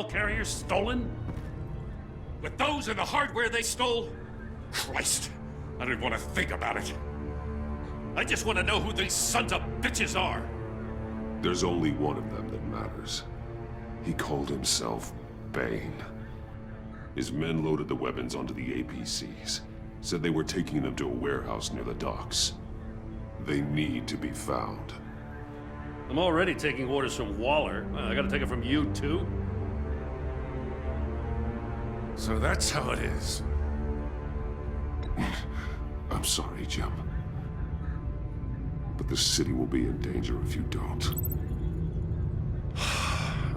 carriers stolen? With those and the hardware they stole? Christ, I don't even want to think about it. I just want to know who these sons of bitches are. There's only one of them that matters. He called himself Bane. His men loaded the weapons onto the APCs. Said they were taking them to a warehouse near the docks. They need to be found. I'm already taking orders from Waller. I gotta take it from you, too? So that's how it is. I'm sorry, Jim. But the city will be in danger if you don't.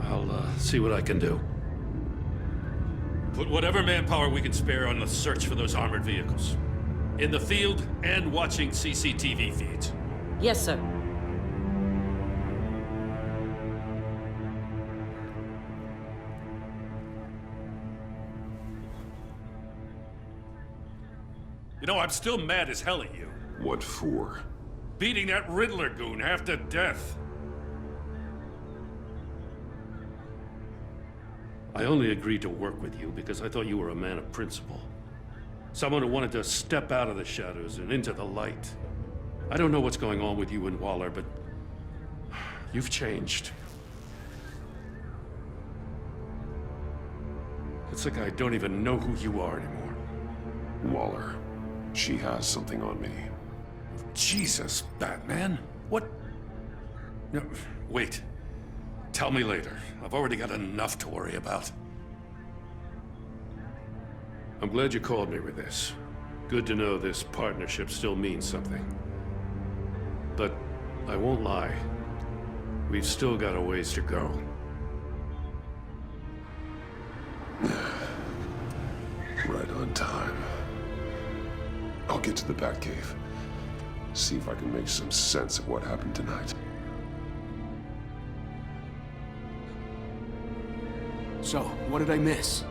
I'll see what I can do. Put whatever manpower we can spare on the search for those armored vehicles. In the field and watching CCTV feeds. Yes, sir. You know, I'm still mad as hell at you. What for? Beating that Riddler goon half to death. I only agreed to work with you because I thought you were a man of principle. Someone who wanted to step out of the shadows and into the light. I don't know what's going on with you and Waller, but you've changed. It's like I don't even know who you are anymore. Waller. She has something on me. Jesus, Batman. What? No, wait. Tell me later. I've already got enough to worry about. I'm glad you called me with this. Good to know this partnership still means something. But I won't lie. We've still got a ways to go. Right on time. I'll get to the Batcave. See if I can make some sense of what happened tonight. So, what did I miss?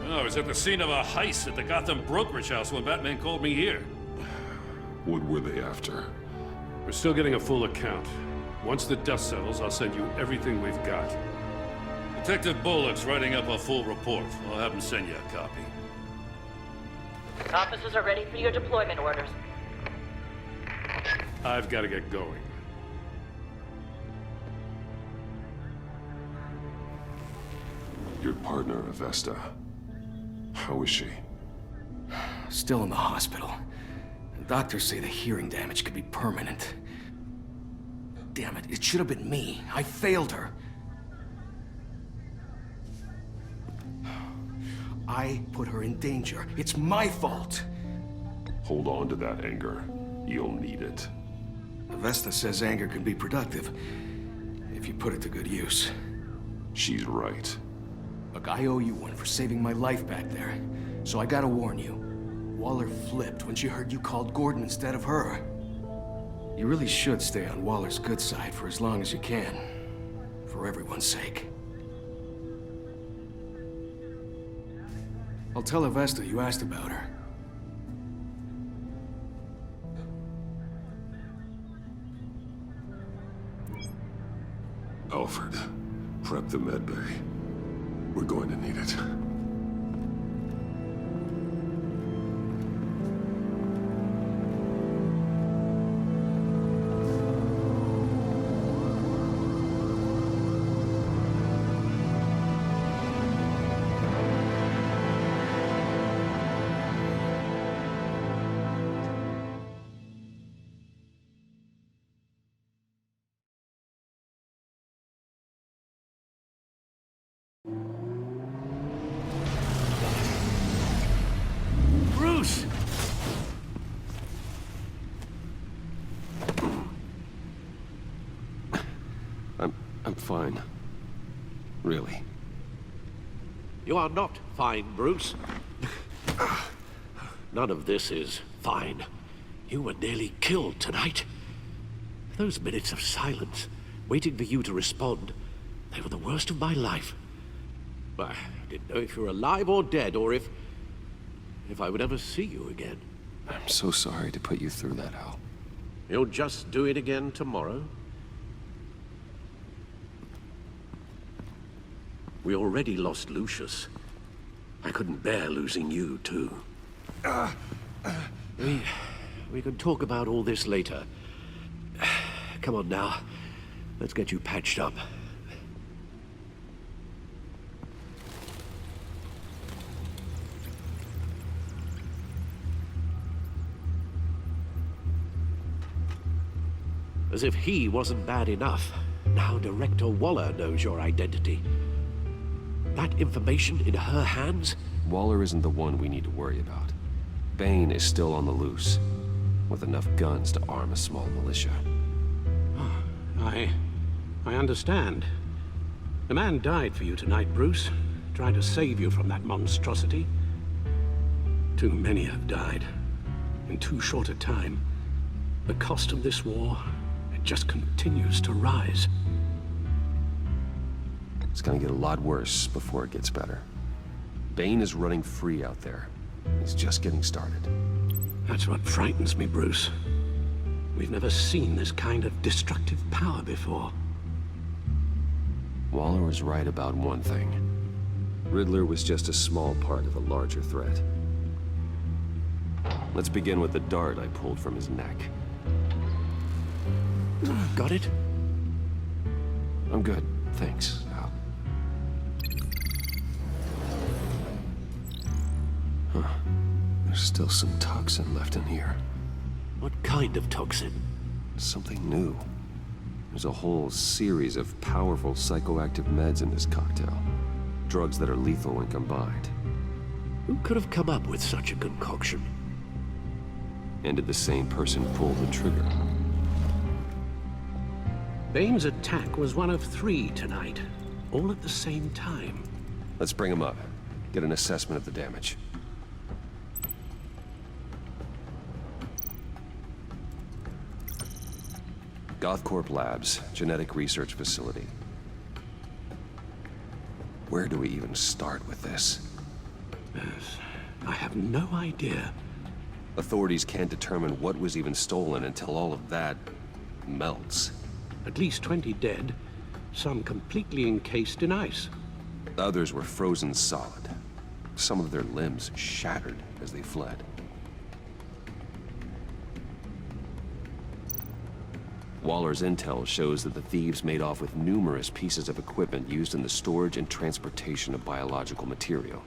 Oh, I was at the scene of a heist at the Gotham brokerage house when Batman called me here. What were they after? We're still getting a full account. Once the dust settles, I'll send you everything we've got. Detective Bullock's writing up a full report. I'll have him send you a copy. Officers are ready for your deployment orders. I've got to get going. Your partner, Avesta. How is she? Still in the hospital. The doctors say the hearing damage could be permanent. Damn it, it should have been me. I failed her. I put her in danger. It's my fault. Hold on to that anger. You'll need it. Avesta says anger can be productive, if you put it to good use. She's right. Look, I owe you one for saving my life back there. So I gotta warn you. Waller flipped when she heard you called Gordon instead of her. You really should stay on Waller's good side for as long as you can. For everyone's sake. I'll tell Avesta you asked about her. Alfred, prep the med bay. We're going to need it. Bruce! I'm fine. Really. You are not fine, Bruce. None of this is fine. You were nearly killed tonight. Those minutes of silence, waiting for you to respond, they were the worst of my life. I didn't know if you were alive or dead, or if I would ever see you again. I'm so sorry to put you through that, Al. You'll just do it again tomorrow? We already lost Lucius. I couldn't bear losing you, too. We can talk about all this later. Come on now. Let's get you patched up. As if he wasn't bad enough, now Director Waller knows your identity. That information in her hands? Waller isn't the one we need to worry about. Bane is still on the loose, with enough guns to arm a small militia. I understand. The man died for you tonight, Bruce. Trying to save you from that monstrosity. Too many have died. In too short a time. The cost of this war, it just continues to rise. It's gonna get a lot worse before it gets better. Bane is running free out there. He's just getting started. That's what frightens me, Bruce. We've never seen this kind of destructive power before. Waller was right about one thing. Riddler was just a small part of a larger threat. Let's begin with the dart I pulled from his neck. Got it? I'm good, thanks, Al. Huh. There's still some toxin left in here. What kind of toxin? Something new. There's a whole series of powerful psychoactive meds in this cocktail. Drugs that are lethal when combined. Who could have come up with such a concoction? And did the same person pull the trigger? Bane's attack was one of 3 tonight, all at the same time. Let's bring him up. Get an assessment of the damage. Gothcorp Labs, genetic research facility. Where do we even start with this? Yes, I have no idea. Authorities can't determine what was even stolen until all of that melts. At least 20 dead, some completely encased in ice. Others were frozen solid. Some of their limbs shattered as they fled. Waller's intel shows that the thieves made off with numerous pieces of equipment used in the storage and transportation of biological material.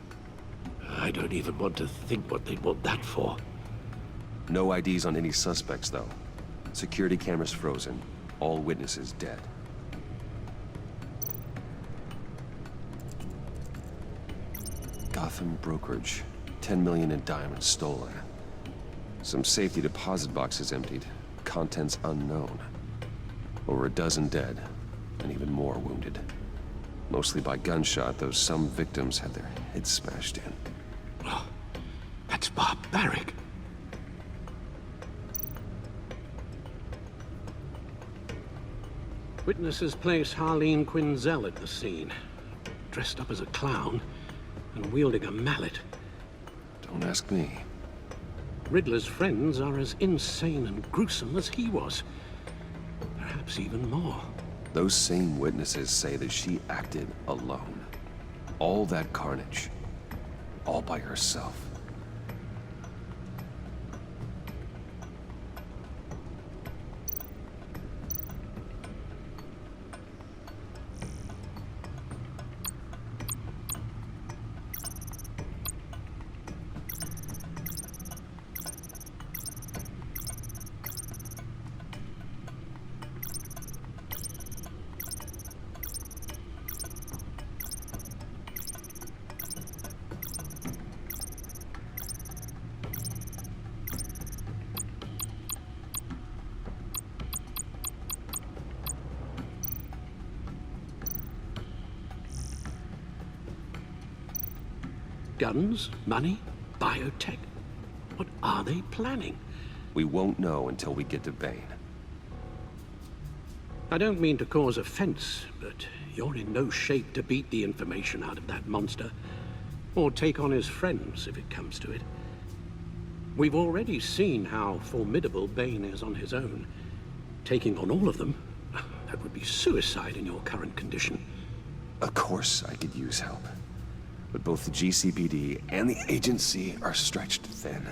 I don't even want to think what they'd want that for. No IDs on any suspects, though. Security cameras frozen. All witnesses dead. Gotham brokerage. 10 million in diamonds stolen. Some safety deposit boxes emptied. Contents unknown. Over a dozen dead, and even more wounded. Mostly by gunshot, though some victims had their heads smashed in. Oh, that's barbaric. Witnesses place Harleen Quinzel at the scene, dressed up as a clown and wielding a mallet. Don't ask me. Riddler's friends are as insane and gruesome as he was. Perhaps even more. Those same witnesses say that she acted alone. All that carnage. All by herself. Guns, money, biotech. What are they planning? We won't know until we get to Bane. I don't mean to cause offense, but you're in no shape to beat the information out of that monster. Or take on his friends, if it comes to it. We've already seen how formidable Bane is on his own. Taking on all of them, that would be suicide in your current condition. Of course I could use help. But both the GCPD and the agency are stretched thin.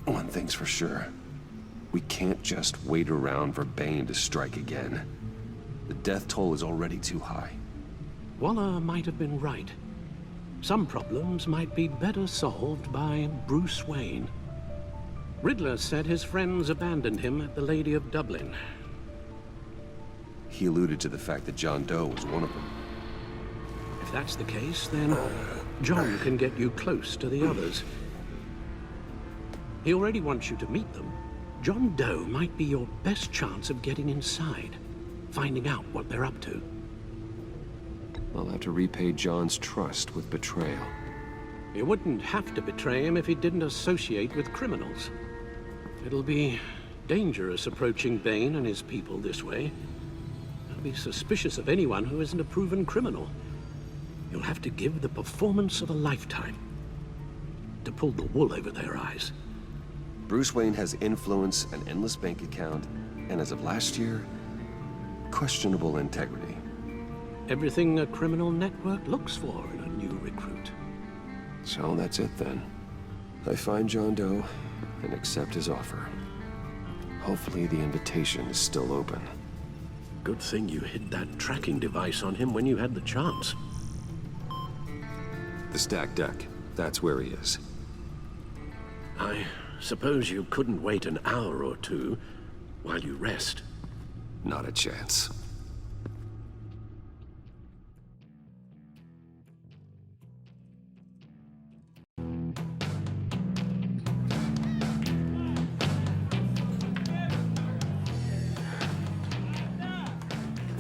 One thing's for sure. We can't just wait around for Bane to strike again. The death toll is already too high. Waller might have been right. Some problems might be better solved by Bruce Wayne. Riddler said his friends abandoned him at the Lady of Dublin. He alluded to the fact that John Doe was one of them. If that's the case, then John can get you close to the others. He already wants you to meet them. John Doe might be your best chance of getting inside, finding out what they're up to. I'll have to repay John's trust with betrayal. You wouldn't have to betray him if he didn't associate with criminals. It'll be dangerous approaching Bane and his people this way. They'll be suspicious of anyone who isn't a proven criminal. You'll have to give the performance of a lifetime to pull the wool over their eyes. Bruce Wayne has influence, an endless bank account, and as of last year, questionable integrity. Everything a criminal network looks for in a new recruit. So that's it then. I find John Doe and accept his offer. Hopefully the invitation is still open. Good thing you hid that tracking device on him when you had the chance. The stacked deck, that's where he is. I suppose you couldn't wait an hour or two while you rest. Not a chance.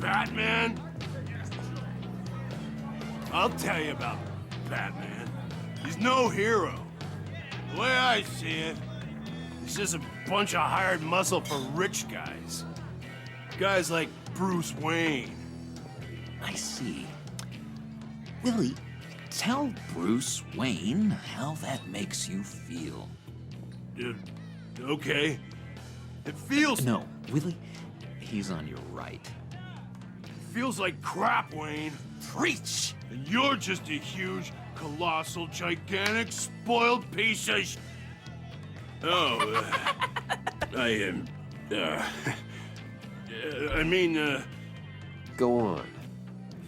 Batman? I'll tell you about Batman. He's no hero. The way I see it, he's just a bunch of hired muscle for rich guys. Guys like Bruce Wayne. I see. Willie, tell Bruce Wayne how that makes you feel. Okay. It feels... No, Willie, he's on your right. feels like crap, Wayne. Preach! And you're just a huge, colossal, gigantic, spoiled piece of I mean, Go on.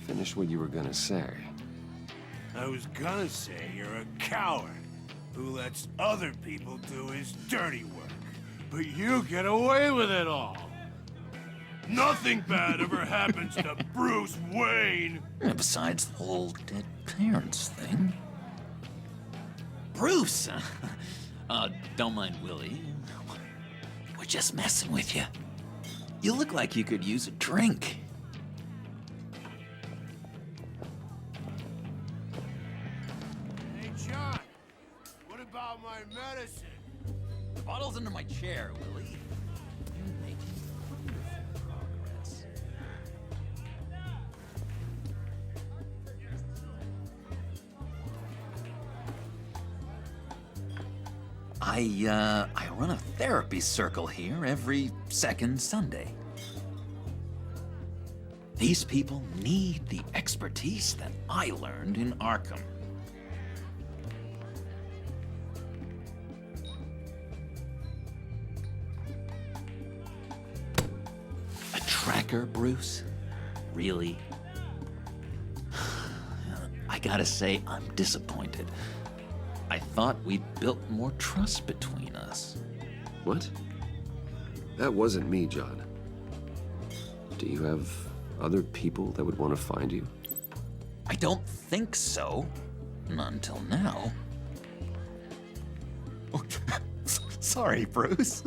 Finish what you were gonna say. I was gonna say you're a coward who lets other people do his dirty work. But you get away with it all. Nothing bad ever happens to Bruce Wayne. Yeah, besides the whole dead parents thing. Bruce! Don't mind Willie. We're just messing with you. You look like you could use a drink. Hey, John, what about my medicine? The bottle's under my chair, Willie. You're making wonderful progress. I run a therapy circle here every second Sunday. These people need the expertise that I learned in Arkham. A tracker, Bruce? Really? I gotta say, I'm disappointed. I thought we'd built more trust between us. What? That wasn't me, John. Do you have other people that would want to find you? I don't think so. Not until now. Sorry, Bruce.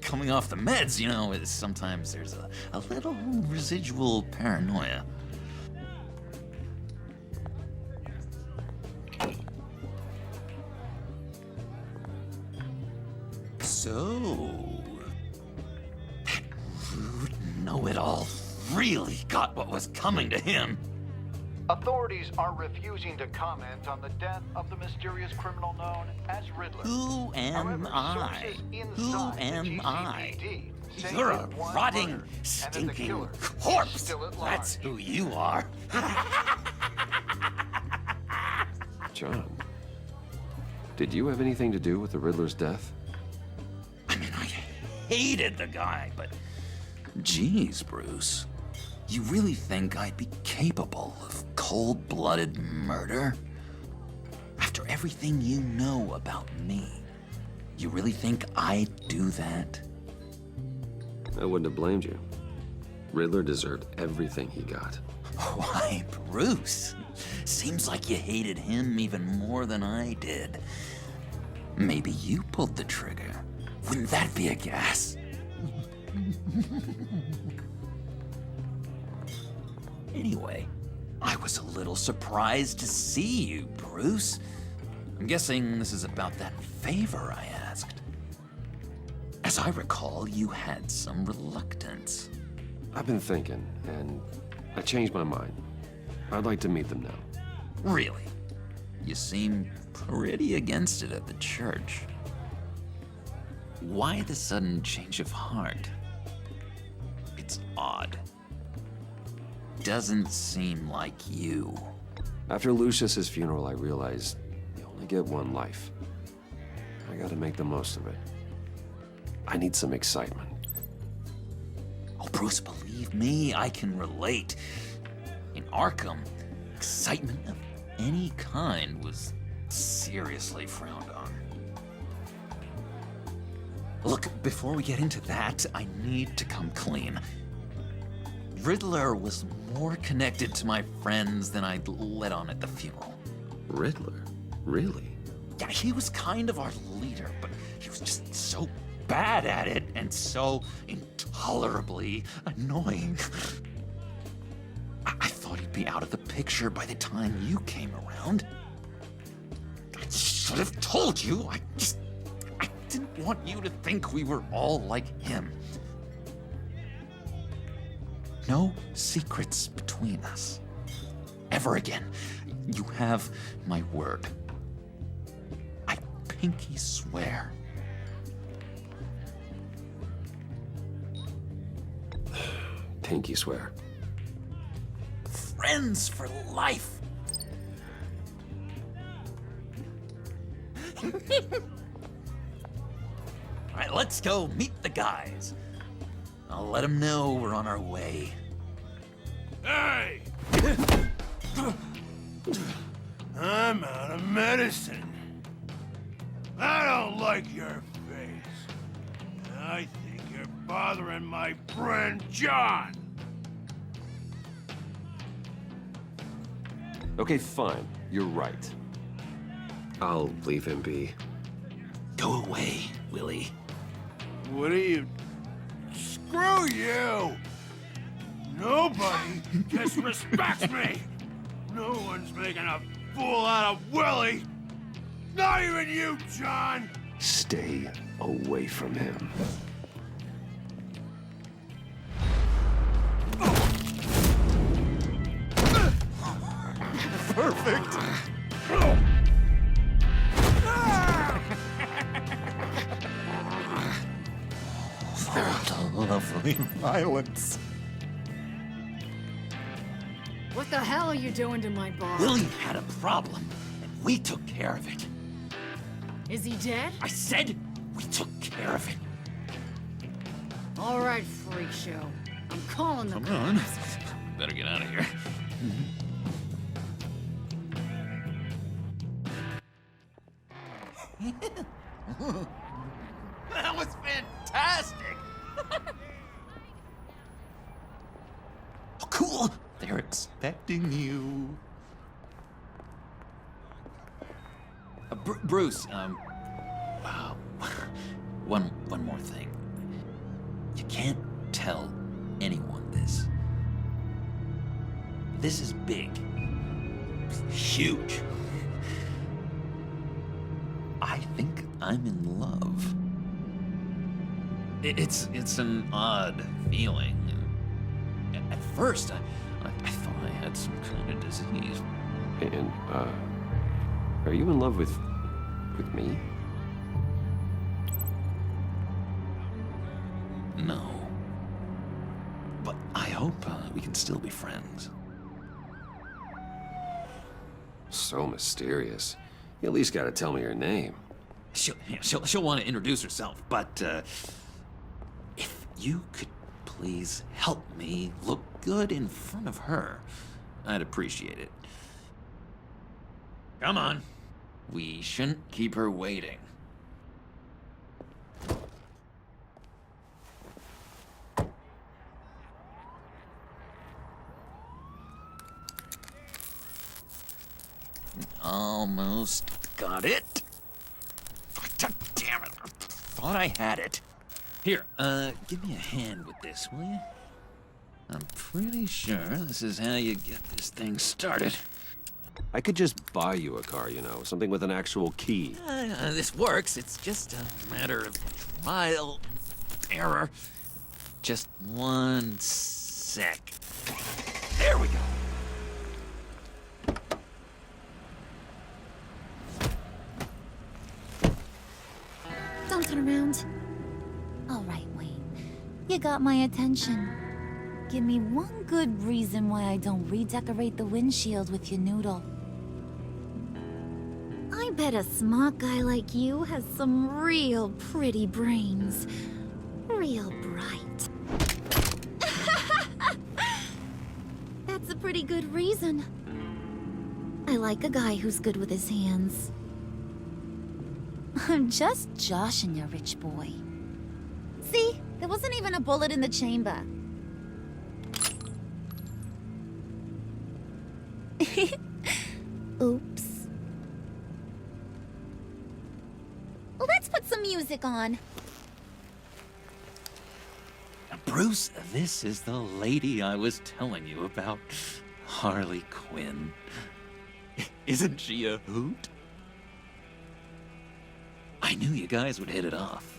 Coming off the meds, you know, sometimes there's a little residual paranoia. So, that rude know-it-all really got what was coming to him. Authorities are refusing to comment on the death of the mysterious criminal known as Riddler. Who am However, I? sources Who inside am the I? GCPD saying You're that a one rotting, murdered, and that the stinking killer is corpse. still at large. That's who you are. John, did you have anything to do with the Riddler's death? I mean, I hated the guy, but geez, Bruce. You really think I'd be capable of cold-blooded murder? After everything you know about me, you really think I'd do that? I wouldn't have blamed you. Riddler deserved everything he got. Why, Bruce? Seems like you hated him even more than I did. Maybe you pulled the trigger. Wouldn't that be a gas? Anyway, I was a little surprised to see you, Bruce. I'm guessing this is about that favor I asked. As I recall, you had some reluctance. I've been thinking, and I changed my mind. I'd like to meet them now. Really? You seem pretty against it at the church. Why the sudden change of heart? It's odd. Doesn't seem like you. After Lucius's funeral, I realized you only get one life. I gotta make the most of it. I need some excitement. Oh, Bruce, believe me, I can relate. In Arkham, excitement of any kind was seriously frowned on. Look, before we get into that, I need to come clean. Riddler was more connected to my friends than I'd let on at the funeral. Riddler? Really? Yeah, he was kind of our leader, but he was just so bad at it and so intolerably annoying. I thought he'd be out of the picture by the time you came around. I should have told you. I didn't want you to think we were all like him. No secrets between us. Ever again. You have my word. I pinky swear. Pinky swear. Friends for life. All right, let's go meet the guys. I'll let them know we're on our way. Hey! I'm out of medicine. I don't like your face. I think you're bothering my friend John. Okay, fine. You're right. I'll leave him be. Go away, Willie. What are you... Screw you! Nobody disrespects me! No one's making a fool out of Willie! Not even you, John! Stay away from him. Perfect. Oh, the lovely violence. What the hell are you doing to my bar? Willie had a problem, and we took care of it. Is he dead? I said we took care of it. All right, freak show. I'm calling the Come on. Better get out of here. That was fantastic! Oh, cool! They're expecting you. Bruce, one more thing. You can't tell anyone this. This is big. Huge. I think I'm in love. It's an odd feeling. At first, I thought I had some kind of disease. And, are you in love with me? No. But I hope we can still be friends. So mysterious. You at least gotta tell me her name. She'll want to introduce herself, but if you could please help me look good in front of her, I'd appreciate it. Come on. We shouldn't keep her waiting. Almost got it. Damn it. I thought I had it. Here, give me a hand with this, will you? I'm pretty sure this is how you get this thing started. I could just buy you a car, you know, something with an actual key. This works. It's just a matter of trial and error. Just one sec. There we go. Don't turn around. All right, Wayne. You got my attention. Give me one good reason why I don't redecorate the windshield with your noodle. I bet a smart guy like you has some real pretty brains. Real bright. That's a pretty good reason. I like a guy who's good with his hands. I'm just joshing you, rich boy. See? There wasn't even a bullet in the chamber. Oops. Well, let's put some music on. Bruce, this is the lady I was telling you about. Harley Quinn. Isn't she a hoot? I knew you guys would hit it off.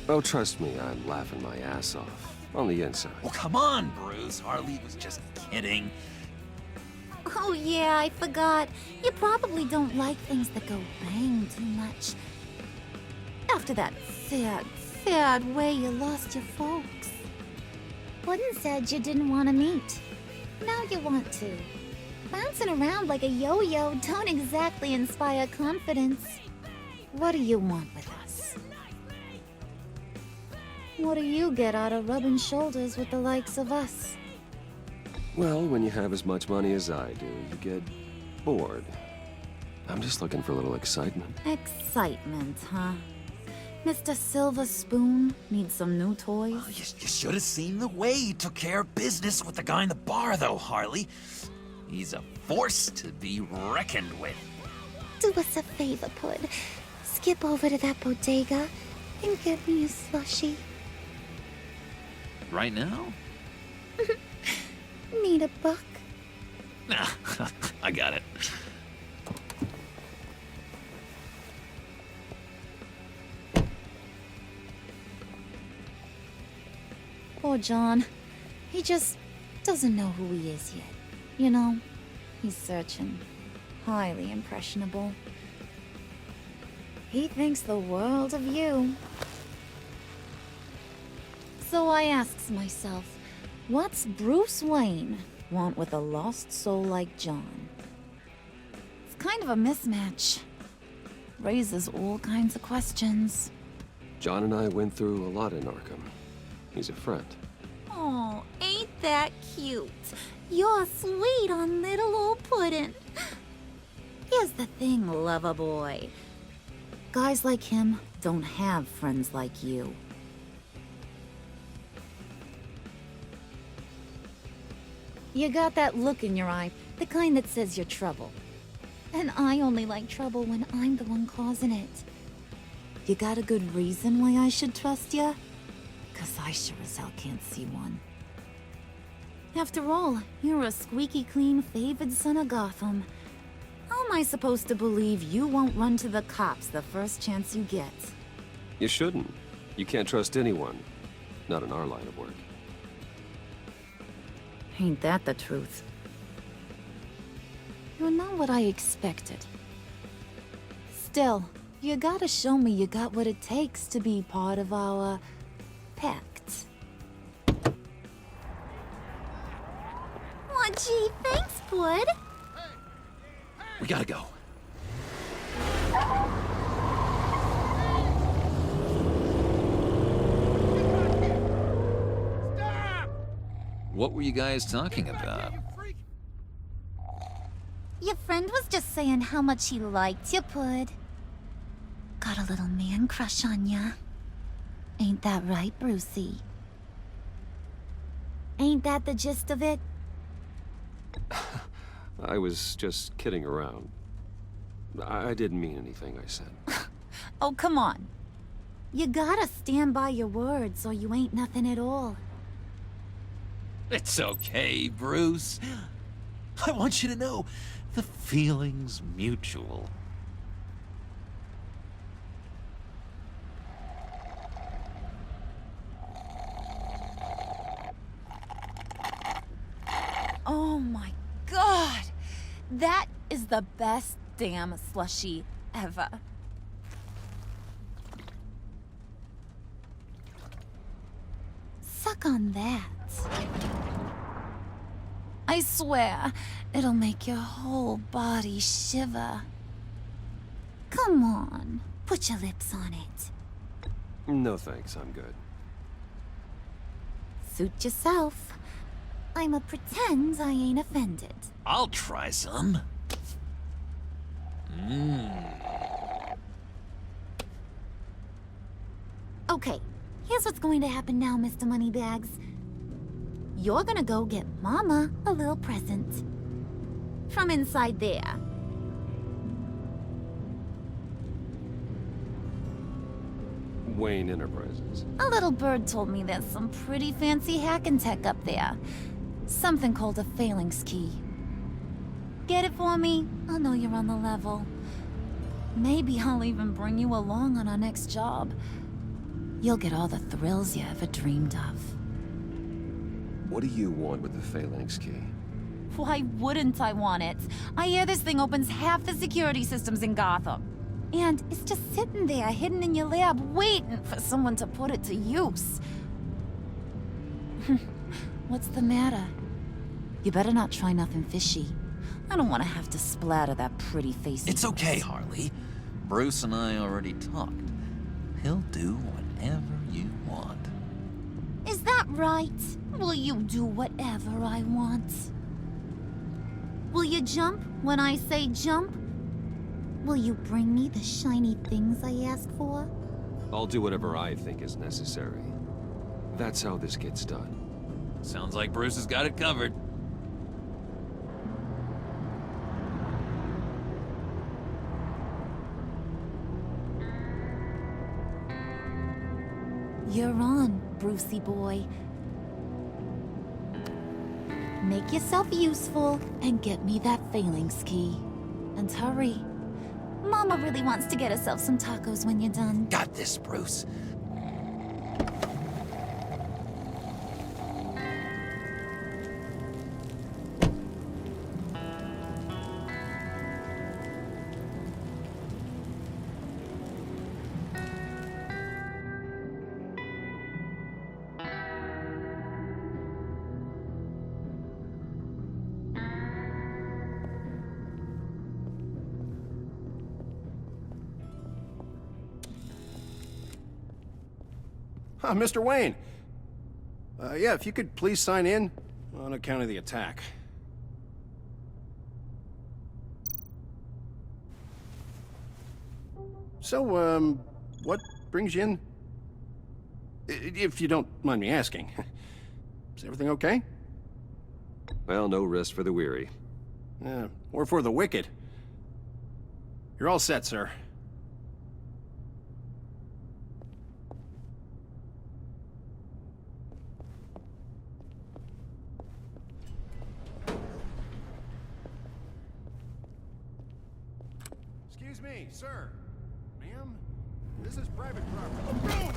Oh, trust me, I'm laughing my ass off. On the inside. Oh, come on, Bruce. Harley was just kidding. Oh yeah, I forgot. You probably don't like things that go bang too much. After that sad way you lost your folks. Wooden said you didn't want to meet. Now you want to. Bouncing around like a yo-yo don't exactly inspire confidence. What do you want with us? What do you get out of rubbing shoulders with the likes of us? Well, when you have as much money as I do, you get bored. I'm just looking for a little excitement. Excitement, huh? Mr. Silver Spoon needs some new toys? Oh, you should have seen the way he took care of business with the guy in the bar, though, Harley. He's a force to be reckoned with. Do us a favor, Pud. Skip over to that bodega and get me a slushie. Right now? Need a buck? Nah, I got it. Poor John. He just doesn't know who he is yet. You know, he's searching. Highly impressionable. He thinks the world of you. So I asks myself, what's Bruce Wayne want with a lost soul like John? It's kind of a mismatch. Raises all kinds of questions. John and I went through a lot in Arkham. He's a friend. Oh, ain't that cute? You're sweet on little old Puddin'. Here's the thing, lover boy. Guys like him don't have friends like you. You got that look in your eye, the kind that says you're trouble. And I only like trouble when I'm the one causing it. You got a good reason why I should trust you? 'Cause I sure as hell can't see one. After all, you're a squeaky clean favored son of Gotham. How am I supposed to believe you won't run to the cops the first chance you get? You shouldn't. You can't trust anyone. Not in our line of work. Ain't that the truth? You're not what I expected. Still, You gotta show me you got what it takes to be part of our pact. Aw, gee, thanks, bud. We gotta go. What were you guys talking about? Your friend was just saying how much he liked you, Pud. Got a little man crush on ya. Ain't that right, Brucey? Ain't that the gist of it? I was just kidding around. I didn't mean anything I said. Oh, come on. You gotta stand by your words or you ain't nothing at all. It's okay, Bruce. I want you to know the feeling's mutual. Oh my god! That is the best damn slushie ever. Suck on that. I swear, it'll make your whole body shiver. Come on, put your lips on it. No thanks, I'm good. Suit yourself. I'ma pretend I ain't offended. I'll try some. Okay, here's what's going to happen now, Mr. Moneybags. You're gonna go get Mama a little present. From inside there. Wayne Enterprises. A little bird told me there's some pretty fancy hacking tech up there. Something called a phalanx key. Get it for me? I'll know you're on the level. Maybe I'll even bring you along on our next job. You'll get all the thrills you ever dreamed of. What do you want with the phalanx key? Why wouldn't I want it? I hear this thing opens half the security systems in Gotham. And it's just sitting there, hidden in your lab, waiting for someone to put it to use. What's the matter? You better not try nothing fishy. I don't want to have to splatter that pretty face. It's okay, Harley. Bruce and I already talked. He'll do whatever you want. Is that right? Will you do whatever I want? Will you jump when I say jump? Will you bring me the shiny things I ask for? I'll do whatever I think is necessary. That's how this gets done. Sounds like Bruce has got it covered. You're on, Brucey boy. Make yourself useful and get me that phalanx key. And hurry. Mama really wants to get herself some tacos when you're done. Got this, Bruce. Mr. Wayne. Yeah, if you could please sign in on account of the attack. So, what brings you in? If you don't mind me asking. Is everything okay? Well, no rest for the weary. Or for the wicked. You're all set, sir. Excuse me, sir. Ma'am, this is private property.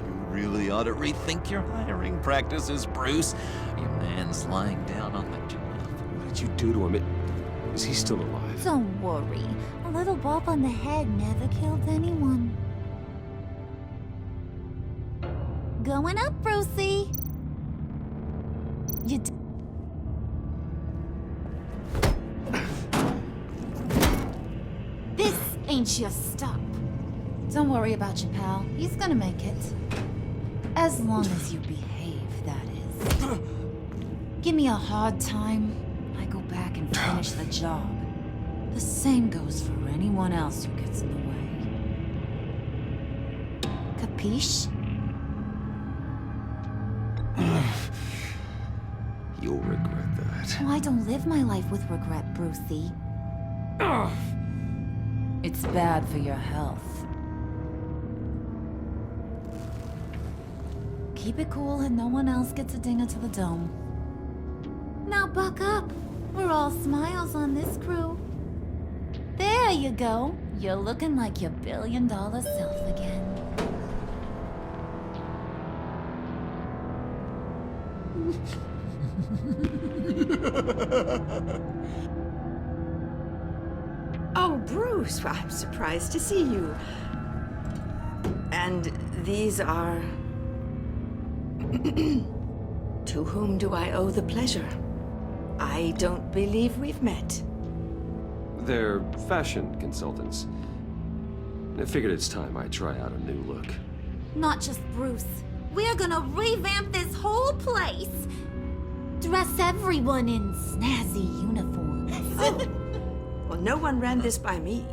You really ought to rethink your hiring practices, Bruce. Your man's lying down on the job. What did you do to him? Is he still alive? Don't worry. A little bump on the head never killed anyone. Going up, Brucey. You This ain't your stop. Don't worry about your pal. He's gonna make it. As long as you behave, that is. Give me a hard time, I go back and finish the job. The same goes for anyone else who gets in the way. Capiche? You'll regret that. Oh, I don't live my life with regret, Brucey. It's bad for your health. Keep it cool and no one else gets a dinger to the dome. Now buck up. We're all smiles on this crew. There you go. You're looking like your billion-dollar self again. Oh, Bruce, well, I'm surprised to see you. And these are... To whom do I owe the pleasure? I don't believe we've met. They're fashion consultants. I figured it's time I try out a new look. Not just Bruce. We're gonna revamp this whole place. Dress everyone in snazzy uniforms. Oh. Well, no one ran this by me.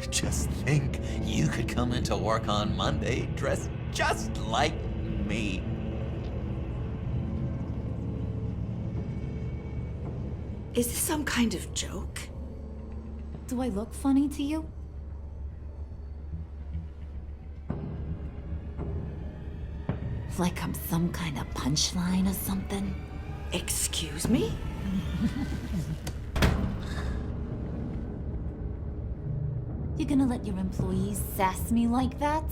Just think, you could come into work on Monday dressed just like me. Is this some kind of joke? Do I look funny to you? Like I'm some kind of punchline or something? Excuse me? You gonna let your employees sass me like that?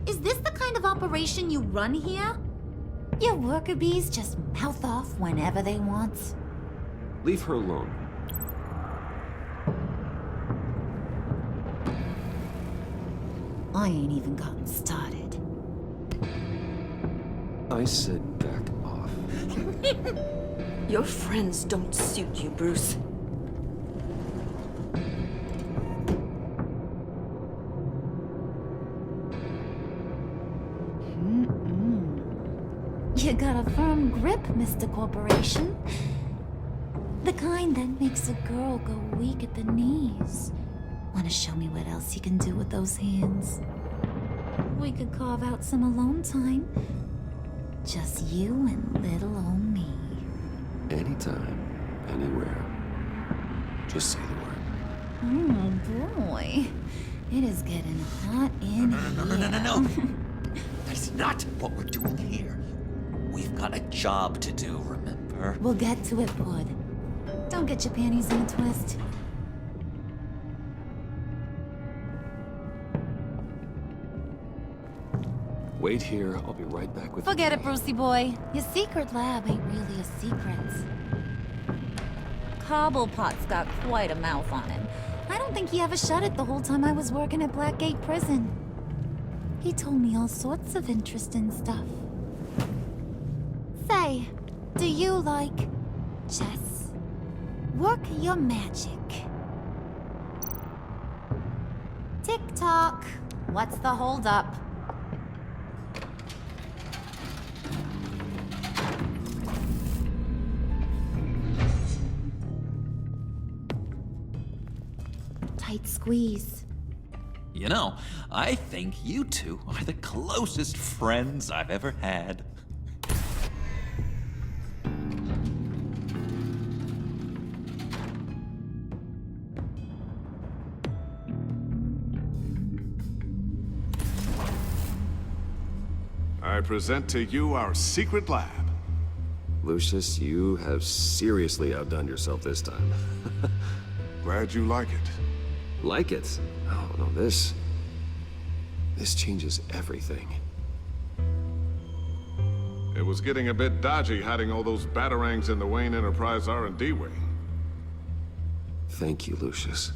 Is this the kind of operation you run here? Your worker bees just mouth off whenever they want? Leave her alone. I ain't even gotten started. I said back off. Your friends don't suit you, Bruce. You got a firm grip, Mr. Corporation. The kind that makes a girl go weak at the knees. Wanna show me what else you can do with those hands? We could carve out some alone time. Just you and little old me. Anytime, anywhere. Just say the word. Oh boy. It is getting hot in here. No. That's not what we're doing here. We've got a job to do, remember? We'll get to it, Pud. Don't get your panties in a twist. Wait here, I'll be right back with Forget it, Brucey boy. Your secret lab ain't really a secret. Cobblepot's got quite a mouth on him. I don't think he ever shut it the whole time I was working at Blackgate Prison. He told me all sorts of interesting stuff. Say, do you like chess? Work your magic. Tick-tock. What's the holdup? Tight squeeze. You know, I think you two are the closest friends I've ever had. I present to you our secret lab. Lucius, you have seriously outdone yourself this time. Glad you like it. Like it? Oh, no, this changes everything. It was getting a bit dodgy hiding all those batarangs in the Wayne Enterprise R&D wing. Thank you, Lucius.